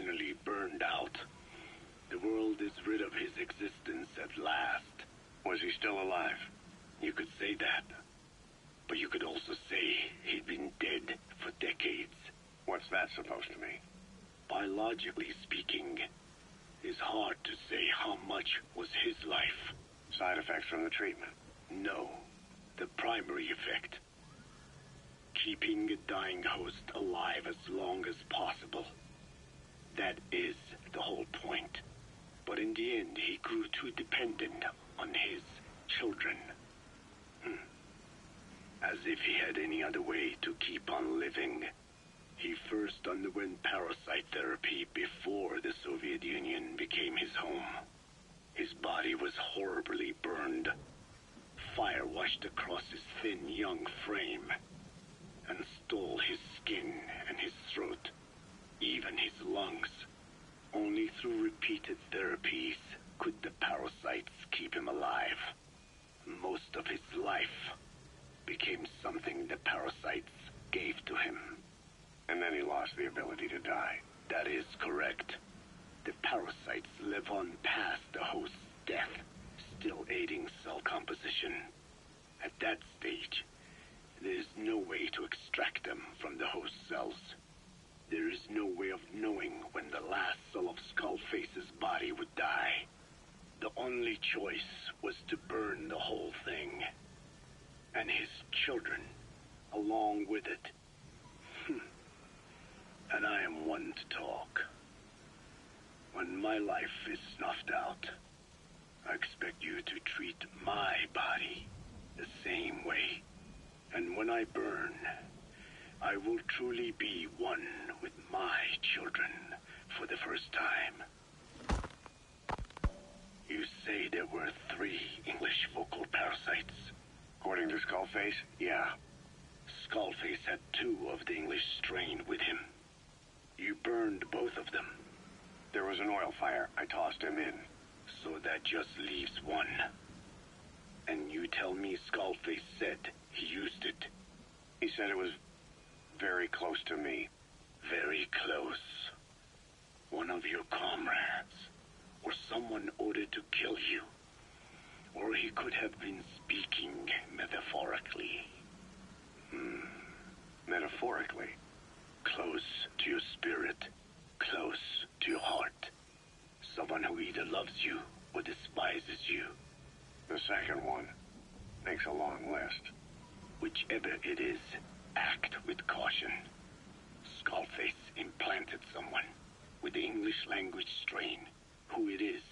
finally burned out. The world is rid of his existence at last. Was he still alive? You could say that. But you could also say he'd been dead for decades. What's that supposed to mean? Biologically speaking, it's hard to say how much was his life. Side effects from the treatment? No. The primary effect. Keeping a dying host alive as long as possible. That is the whole point. But in the end, he grew too dependent on his children. As if he had any other way to keep on living. He first underwent parasite therapy before the Soviet Union became his home. His body was horribly burned. Fire washed across his thin young frame and stole his skin and his throat, even his lungs. Only through repeated therapies could the parasites keep him alive. Most of his life became something the parasites gave to him. And then he lost the ability to die. That is correct. The parasites live on past the host's death, still aiding cell composition. At that stage, there is no way to extract them from the host cells. There is no way of knowing when the last cell of Skullface's body would die. The only choice was to burn the whole thing. And his children, along with it. And I am one to talk. When my life is snuffed out, I expect you to treat my body the same way. And when I burn, I will truly be one with my children for the first time. You say there were 3 English vocal parasites? According to Skullface, yeah. Skullface had 2 of the English strain with him. You burned both of them. There was an oil fire. I tossed him in. So that just leaves 1. And you tell me Skullface said he used it? He said it was very close to me. Very close. One of your comrades. Or someone ordered to kill you. Or he could have been speaking metaphorically. Metaphorically? Close to your spirit. Close to your heart. Someone who either loves you or despises you. The second one makes a long list. Whichever it is, act with caution. Skullface implanted someone with the English language strain. Who it is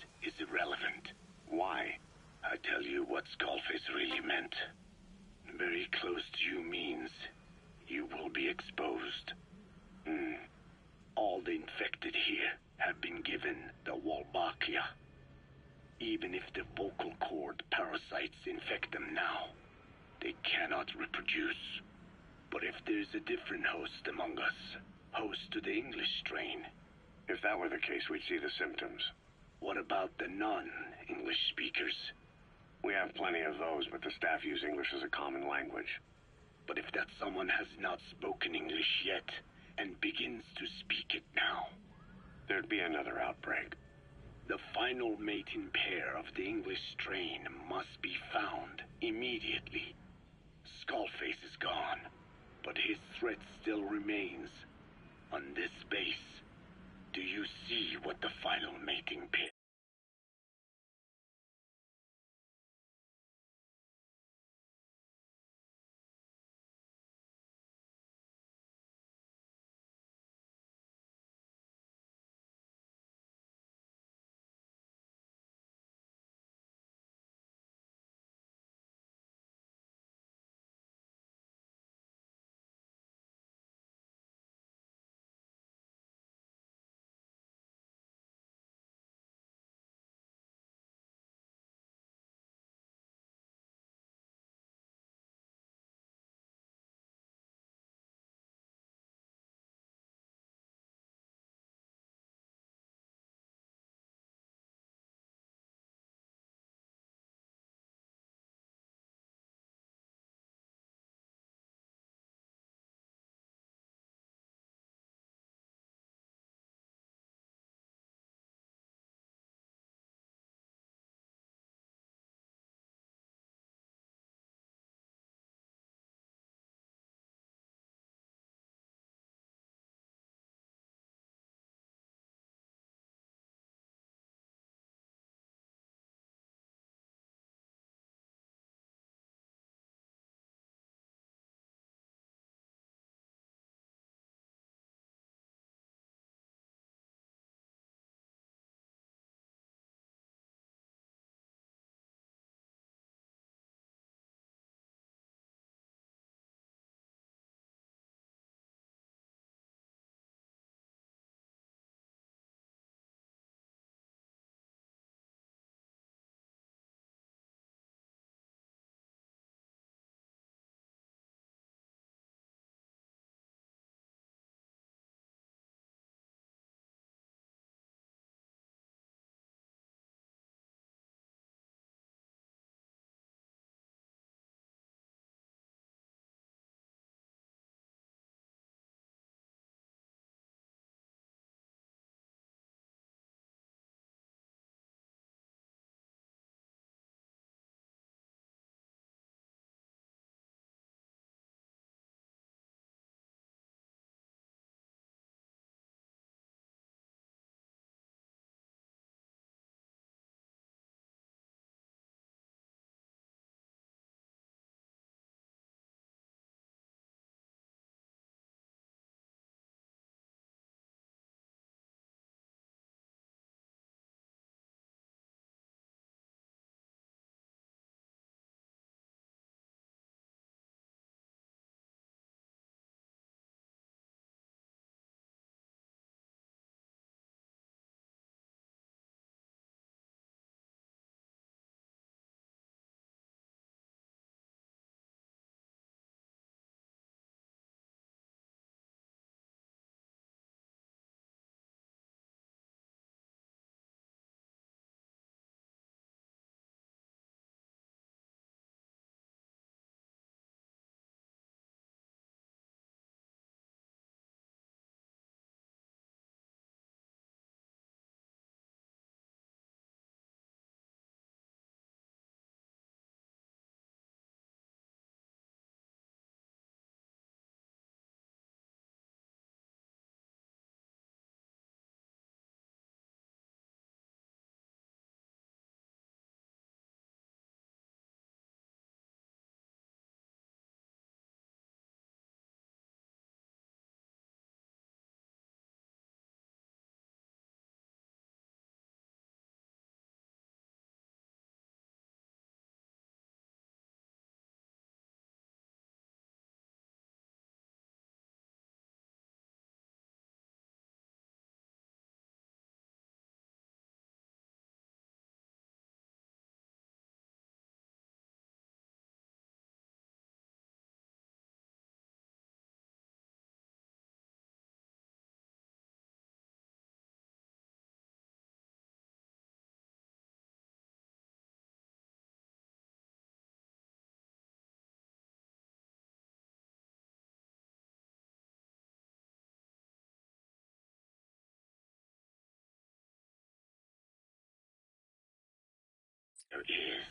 irrelevant. Why? I tell you what Skullface really meant. Very close to you means you will be exposed. All the infected here have been given the Wolbachia. Even if the vocal cord parasites infect them now, they cannot reproduce. But if there's a different host among us, host to the English strain. If that were the case, we'd see the symptoms. What about the non-English speakers? We have plenty of those, but the staff use English as a common language. But if that someone has not spoken English yet, and begins to speak it now, there'd be another outbreak. The final mating pair of the English strain must be found immediately. Skullface is gone, but his threat still remains. On this base, do you see what the final mating pair There is.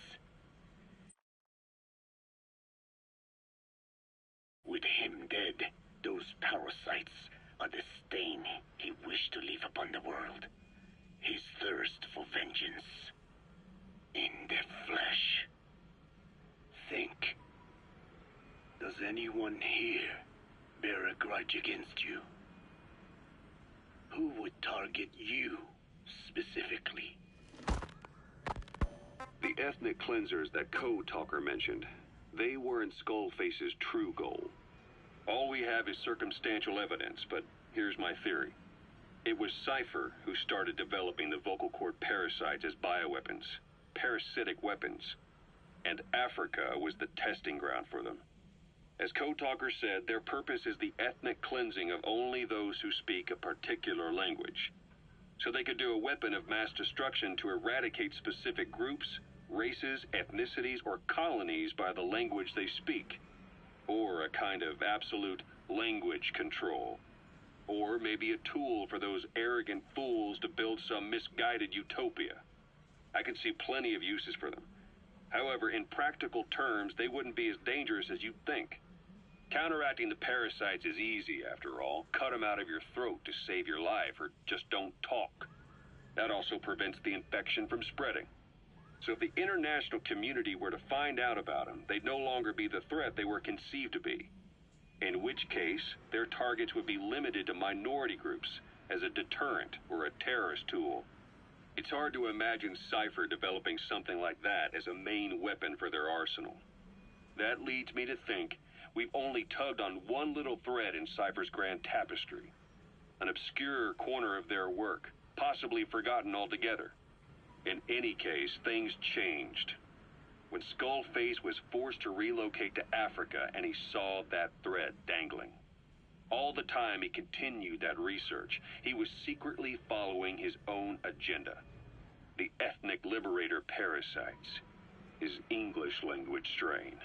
With him dead, those parasites are the stain he wished to leave upon the world. His thirst for vengeance. In their flesh. Think. Does anyone here bear a grudge against you? Who would target you, specifically? The ethnic cleansers that Code Talker mentioned, they weren't Skullface's true goal. All we have is circumstantial evidence, but here's my theory. It was Cypher who started developing the vocal cord parasites as bioweapons, parasitic weapons, and Africa was the testing ground for them. As Code Talker said, their purpose is the ethnic cleansing of only those who speak a particular language. So they could do a weapon of mass destruction to eradicate specific groups, races, ethnicities, or colonies by the language they speak. Or a kind of absolute language control. Or maybe a tool for those arrogant fools to build some misguided utopia. I can see plenty of uses for them. However, in practical terms, they wouldn't be as dangerous as you'd think. Counteracting the parasites is easy, after all. Cut them out of your throat to save your life, or just don't talk. That also prevents the infection from spreading. So if the international community were to find out about them, they'd no longer be the threat they were conceived to be. In which case, their targets would be limited to minority groups as a deterrent or a terrorist tool. It's hard to imagine Cypher developing something like that as a main weapon for their arsenal. That leads me to think we've only tugged on one little thread in Cypher's grand tapestry. An obscure corner of their work, possibly forgotten altogether. In any case, things changed. When Skullface was forced to relocate to Africa and he saw that thread dangling. All the time he continued that research, he was secretly following his own agenda. The ethnic liberator parasites. His English language strain.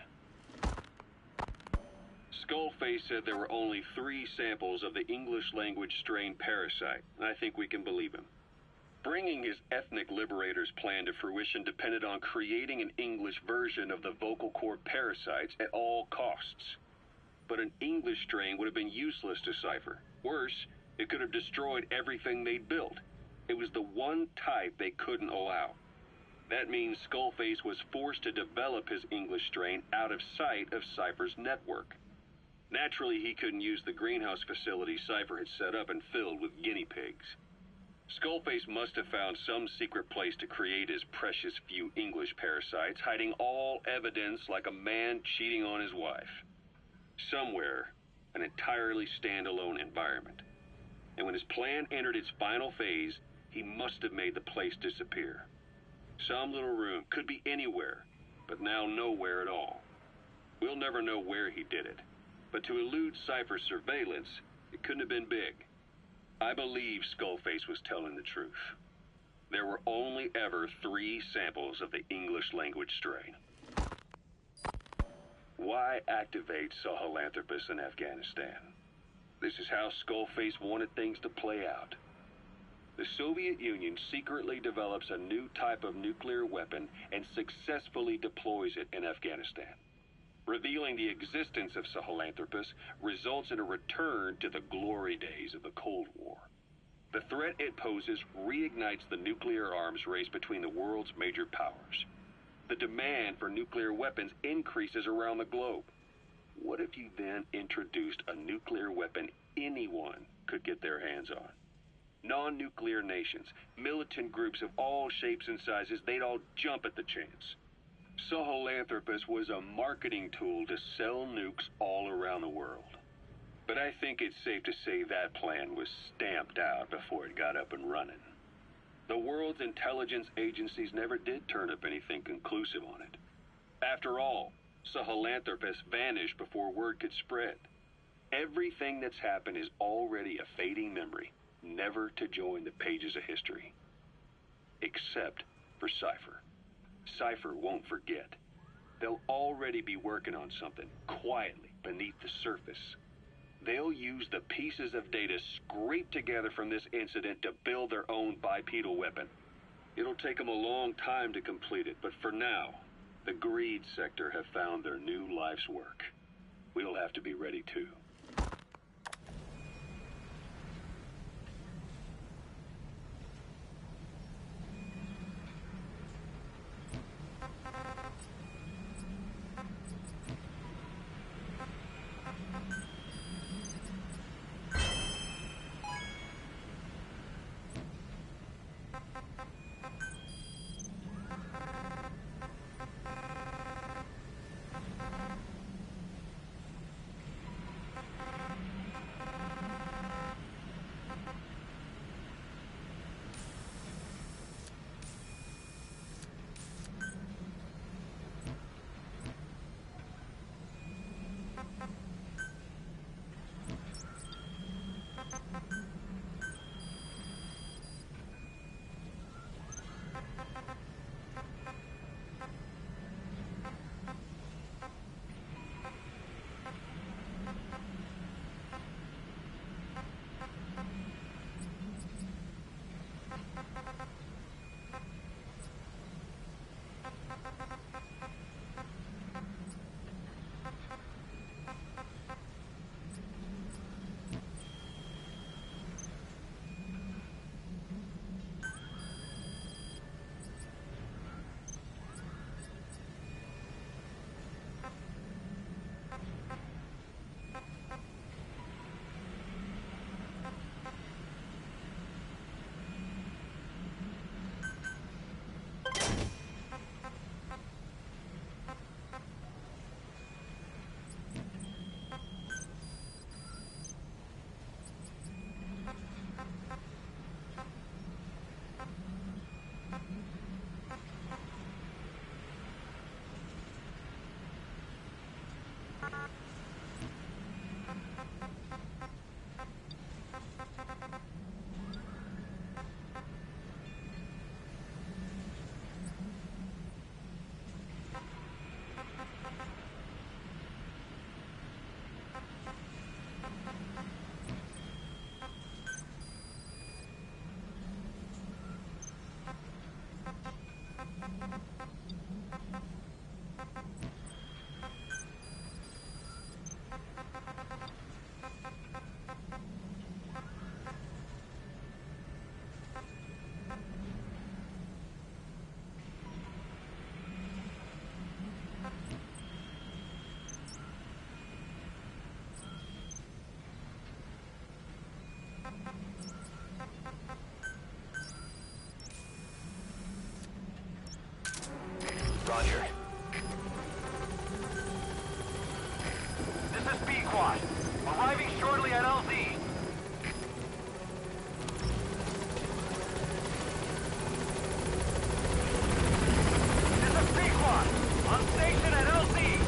Skullface said there were only 3 samples of the English language strain parasite, and I think we can believe him. Bringing his ethnic liberator's plan to fruition depended on creating an English version of the vocal cord parasites at all costs. But an English strain would have been useless to Cypher. Worse, it could have destroyed everything they'd built. It was the one type they couldn't allow. That means Skullface was forced to develop his English strain out of sight of Cypher's network. Naturally, he couldn't use the greenhouse facility Cypher had set up and filled with guinea pigs. Skullface must have found some secret place to create his precious few English parasites, hiding all evidence like a man cheating on his wife. Somewhere, an entirely standalone environment. And when his plan entered its final phase, he must have made the place disappear. Some little room, could be anywhere, but now nowhere at all. We'll never know where he did it, but to elude Cypher's surveillance, it couldn't have been big. I believe Skullface was telling the truth. There were only ever 3 samples of the English language strain. Why activate Sahelanthropus in Afghanistan? This is how Skullface wanted things to play out. The Soviet Union secretly develops a new type of nuclear weapon and successfully deploys it in Afghanistan. Revealing the existence of Sahelanthropus results in a return to the glory days of the Cold War. The threat it poses reignites the nuclear arms race between the world's major powers. The demand for nuclear weapons increases around the globe. What if you then introduced a nuclear weapon anyone could get their hands on? Non-nuclear nations, militant groups of all shapes and sizes, they'd all jump at the chance. Sahelanthropus was a marketing tool to sell nukes all around the world. But I think it's safe to say that plan was stamped out before it got up and running. The world's intelligence agencies never did turn up anything conclusive on it. After all, Sahelanthropus vanished before word could spread. Everything that's happened is already a fading memory, never to join the pages of history. Except for Cypher. Cypher won't forget. They'll already be working on something, quietly, beneath the surface. They'll use the pieces of data scraped together from this incident to build their own bipedal weapon. It'll take them a long time to complete it, but for now, the Greed Sector have found their new life's work. We'll have to be ready too. Roger. This is B-Quad. Arriving shortly at LZ. This is B-Quad. On station at LZ.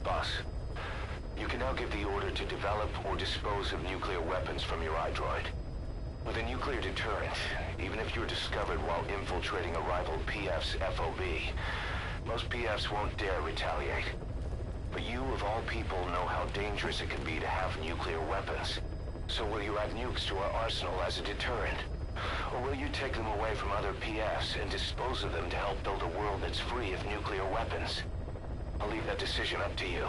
Boss, you can now give the order to develop or dispose of nuclear weapons from your iDroid. With a nuclear deterrent, even if you're discovered while infiltrating a rival PF's FOB, most PFs won't dare retaliate. But you, of all people, know how dangerous it can be to have nuclear weapons. So will you add nukes to our arsenal as a deterrent? Or will you take them away from other PFs and dispose of them to help build a world that's free of nuclear weapons? I'll leave that decision up to you.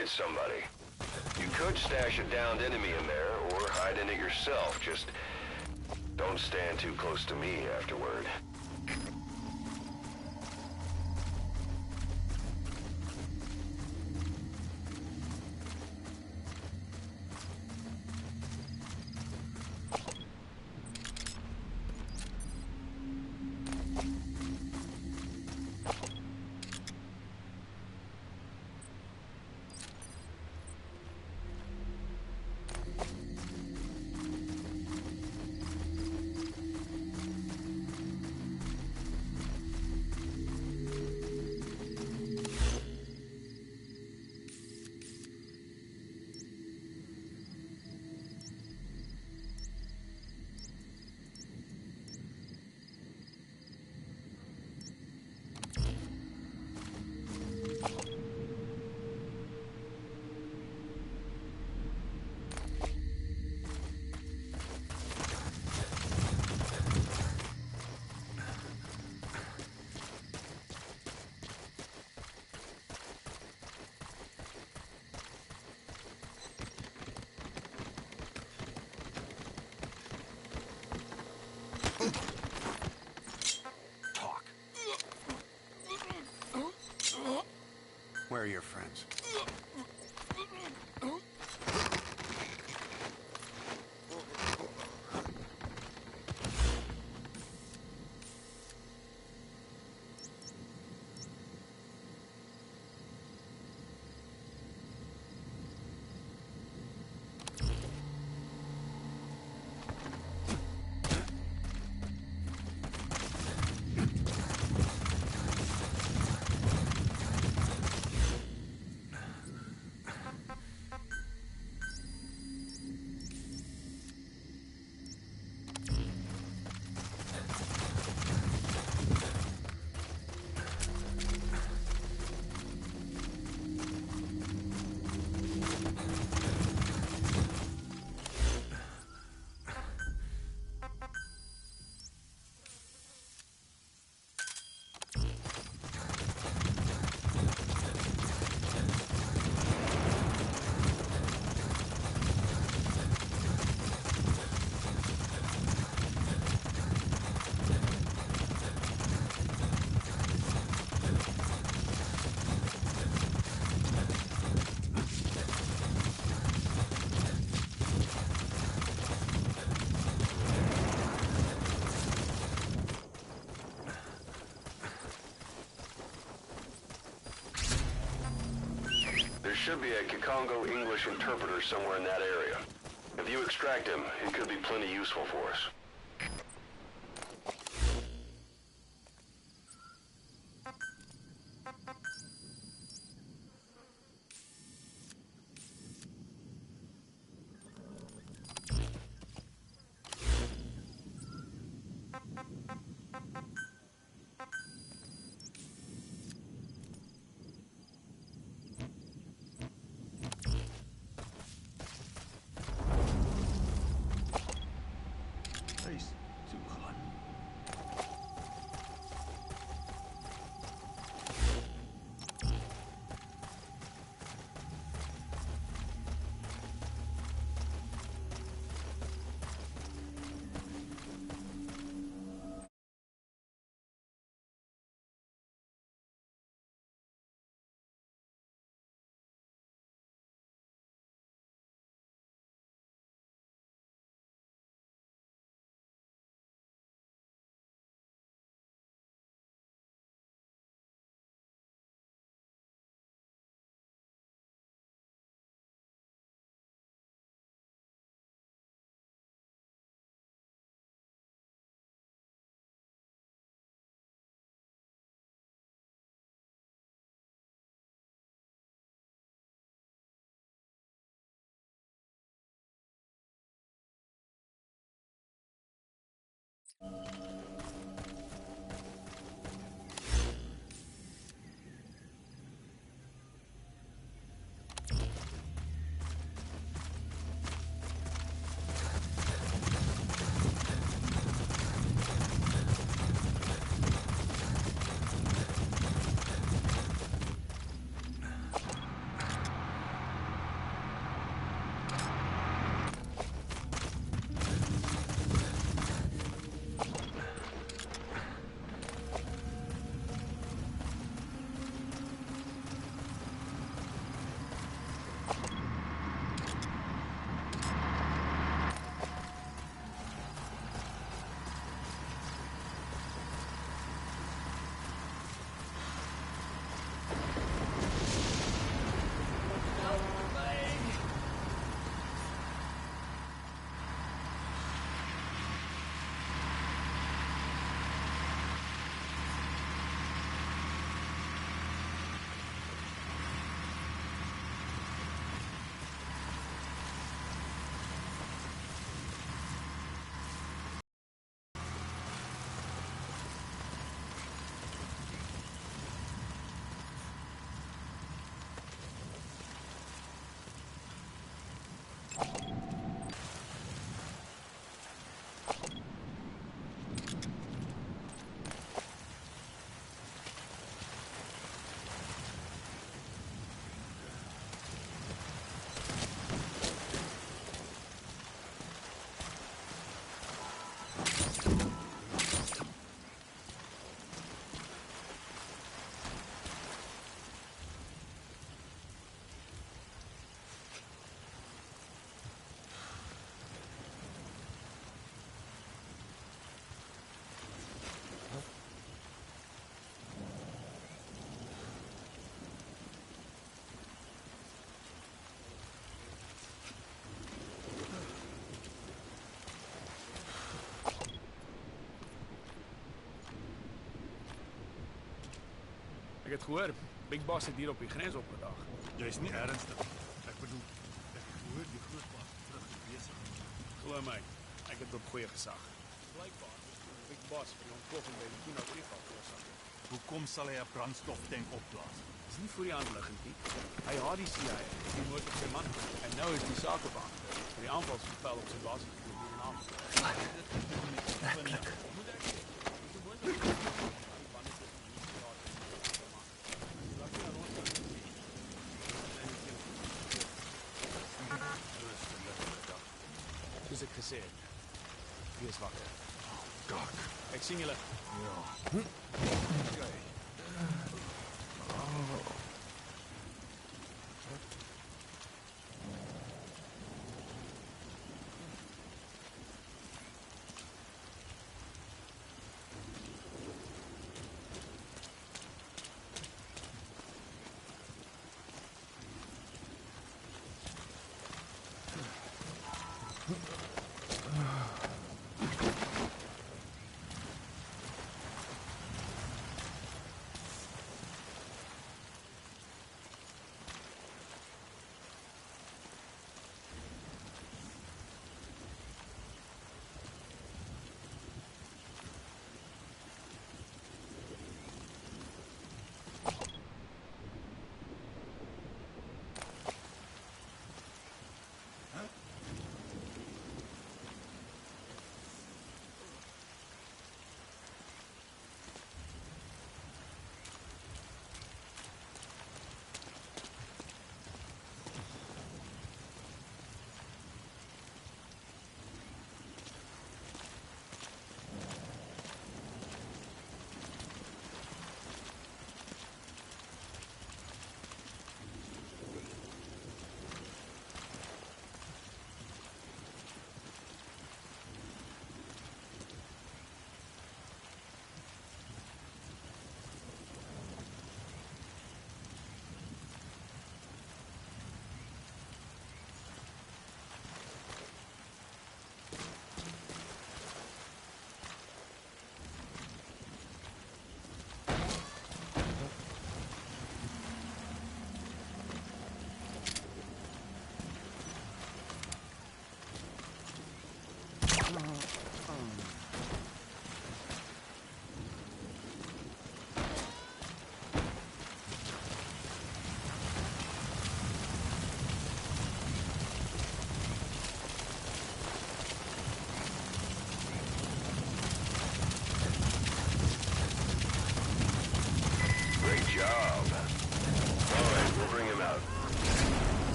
fight somebody. You could stash a downed enemy in there, or hide in it yourself. Just don't stand too close to me afterward. Where are your friends? There should be a Kikongo English interpreter somewhere in that area. If you extract him, he could be plenty useful for us. Ek het gehoor, Big Boss het hier op die grens opgedag. Jy's nie ernstig. Ek bedoel, ek hoor die grootpa terug besig. Glo my, ek het op goeie gesag. Blykbaar is Big Boss vir die ontploffing by die Kino Trifal veroorsaak. Hoekom sal hy 'n brandstoftank opblaas? Dis nie voor die hand liggend nie. Hy haat die CIA, die moord op sy man. En nou is die sakebaan vir die aanvalsbevel op sy basis voor die naam. Werklik. Soos ek gesê het, wees wakker. Kak. Ek sien julle. Ja. Okay.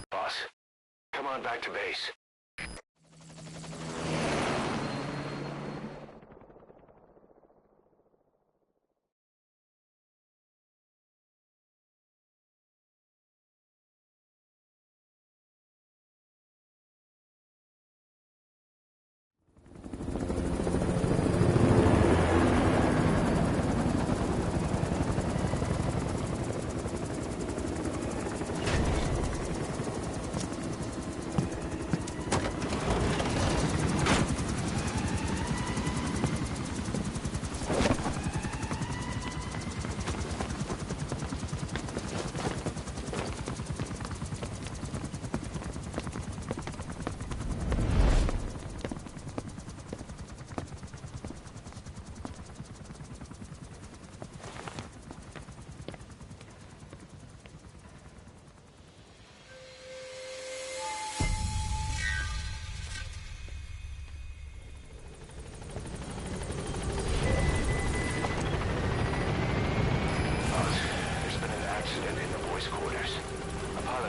Boss, come on back to base.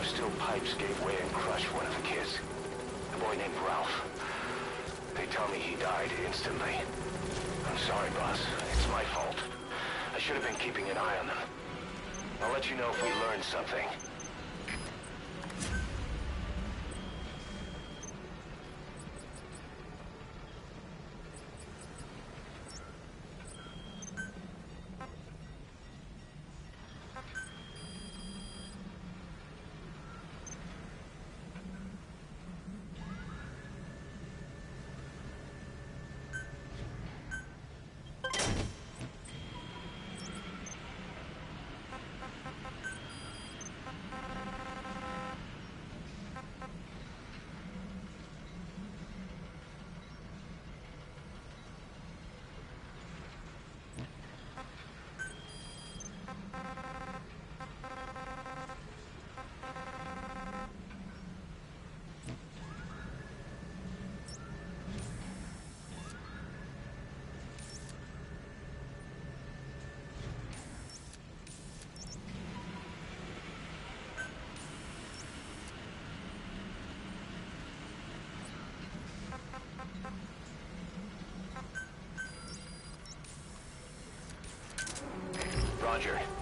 Steel pipes gave way and crushed one of the kids. A boy named Ralph. They tell me he died instantly. I'm sorry, boss. It's my fault. I should have been keeping an eye on them. I'll let you know if we learn something. Roger.